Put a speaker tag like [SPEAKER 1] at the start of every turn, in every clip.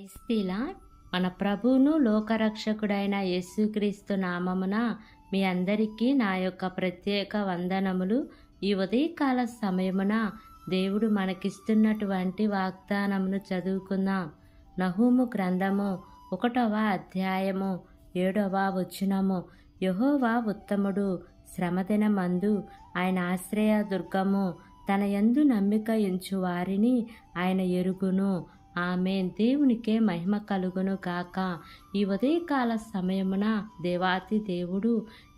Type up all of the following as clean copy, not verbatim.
[SPEAKER 1] క్రైస్తీల మన ప్రభువును లోకరక్షకుడైన యేసుక్రీస్తు నామమున మీ అందరికీ నా యొక్క ప్రత్యేక వందనములు. ఈ ఉదయకాల సమయమున దేవుడు మనకిస్తున్నటువంటి వాగ్దానమును చదువుకుందాం. నహూము గ్రంథము 1వ అధ్యాయము 7వ వచనము. యెహోవా ఉత్తముడు, శ్రమదినమందు ఆయన ఆశ్రయ దుర్గము, తన యందు నమ్మిక ఉంచు వారిని ఆయన ఎరుగును. ఆమేన్. దేవునికే మహిమ కలుగును గాక. ఈ ఉదయకాల సమయమున దేవాతి దేవుడు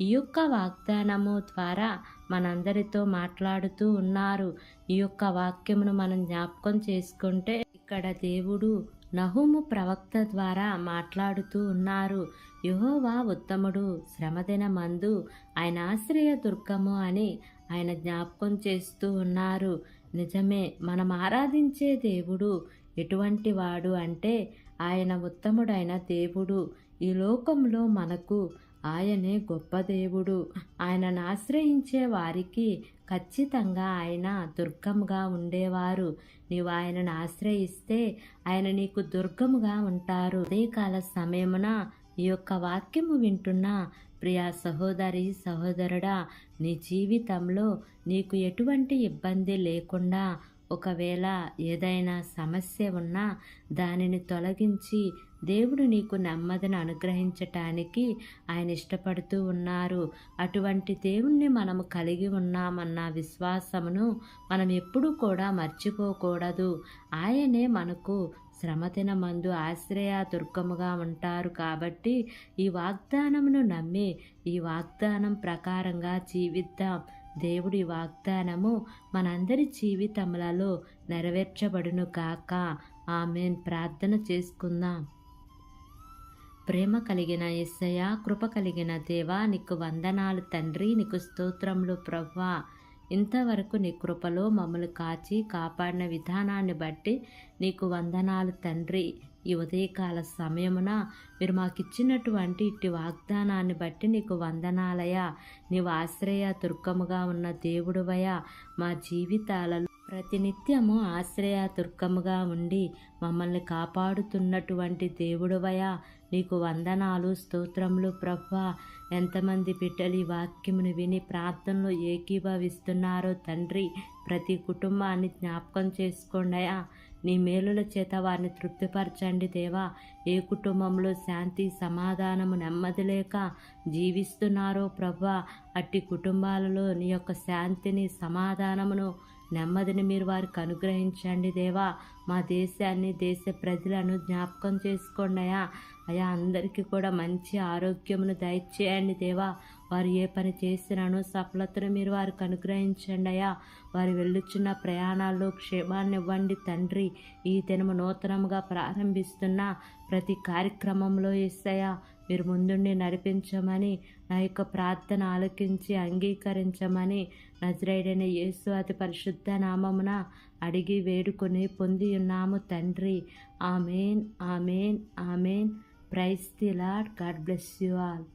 [SPEAKER 1] ఈ యొక్క వాగ్దానము ద్వారా మనందరితో మాట్లాడుతూ ఉన్నారు. ఈ యొక్క వాక్యమును మనం జ్ఞాపకం చేసుకుంటే ఇక్కడ దేవుడు నహూము ప్రవక్త ద్వారా మాట్లాడుతూ ఉన్నారు. యెహోవా ఉత్తముడు, శ్రమదినమందు ఆయన ఆశ్రయ దుర్గము అని ఆయన జ్ఞాపకం చేస్తూ ఉన్నారు. నిజమే, మనం ఆరాధించే దేవుడు ఎటువంటి వాడు అంటే ఆయన ఉత్తముడైన దేవుడు. ఈ లోకంలో మనకు ఆయనే గొప్ప దేవుడు. ఆయనను ఆశ్రయించే వారికి ఖచ్చితంగా ఆయన దుర్గముగా ఉండేవారు. నీవు ఆయనను ఆశ్రయిస్తే ఆయన నీకు దుర్గముగా ఉంటారు. అదే కాల సమయమున ఈ యొక్క వాక్యము వింటున్న ప్రియా సహోదరి సహోదరుడా, నీ జీవితంలో నీకు ఎటువంటి ఇబ్బంది లేకుండా, ఒకవేళ ఏదైనా సమస్య ఉన్నా దానిని తొలగించి దేవుడు నీకు నెమ్మదిని అనుగ్రహించటానికి ఆయన ఇష్టపడుతూ ఉన్నారు. అటువంటి దేవుణ్ణి మనము కలిగి ఉన్నామన్న విశ్వాసమును మనం ఎప్పుడూ కూడా మర్చిపోకూడదు. ఆయనే మనకు శ్రమదినమందు ఆశ్రయ దుర్గముగా ఉంటారు. కాబట్టి ఈ వాగ్దానమును నమ్మి ఈ వాగ్దానం ప్రకారంగా జీవిద్దాం. దేవుడి వాగ్దానము మనందరి జీవితములలో నెరవేర్చబడును గాక. ఆమేన్. ప్రార్థన చేసుకుందాం. ప్రేమ కలిగిన యేసయ్యా, కృప కలిగిన దేవా, నీకు వందనాలు తండ్రి, నీకు స్తోత్రములు ప్రభువా. ఇంతవరకు నీ కృపలో మమ్మల్ని కాచి కాపాడిన విధానాన్ని బట్టి నీకు వందనాలు తండ్రి. ఈ ఉదయకాల సమయమున మీరు మాకిచ్చినటువంటి ఇట్టి వాగ్దానాన్ని బట్టి నీకు వందనాలయ్యా. నీవు ఆశ్రయ దుర్గముగా ఉన్న దేవుడువయ్యా. మా జీవితాలలో ప్రతినిత్యము ఆశ్రయ దుర్గముగా ఉండి మమ్మల్ని కాపాడుతున్నటువంటి దేవుడువయ్యా. నీకు వందనాలు స్తోత్రములు ప్రభువా. ఎంతమంది బిడ్డలు ఈ వాక్యమును విని ప్రార్థనలో ఏకీభవిస్తున్నారో తండ్రి, ప్రతి కుటుంబాన్ని జ్ఞాపకం చేసుకోండియా. నీ మేలుల చేత వారిని తృప్తిపరచండి దేవా. ఏ కుటుంబంలో శాంతి సమాధానము నెమ్మది లేక జీవిస్తున్నారో ప్రభువా, అట్టి కుటుంబాలలో నీ యొక్క శాంతిని సమాధానమును నెమ్మదిని మీరు వారికి అనుగ్రహించండి దేవా. మా దేశాన్ని దేశ ప్రజలను జ్ఞాపకం చేసుకోండి అయా. అందరికీ కూడా మంచి ఆరోగ్యమును దయచేయండి దేవా. వారు ఏ పని చేసినానో సఫలతను మీరు వారికి అనుగ్రహించండి అయ్యా. వారు వెళ్ళుచున్న ప్రయాణాల్లో క్షేమాన్ని ఇవ్వండి తండ్రి. ఈ దినము నూతనముగా ప్రారంభిస్తున్న ప్రతి కార్యక్రమంలో యేసయ్యా మీరు ముందుండి నడిపించమని, నా యొక్క ప్రార్థన ఆలకించి అంగీకరించమని నజరేయుడైన యేసు అతి పరిశుద్ధ నామమున అడిగి వేడుకొని పొంది ఉన్నాము తండ్రి. Amen, amen, amen. Praise the Lord. God bless you all.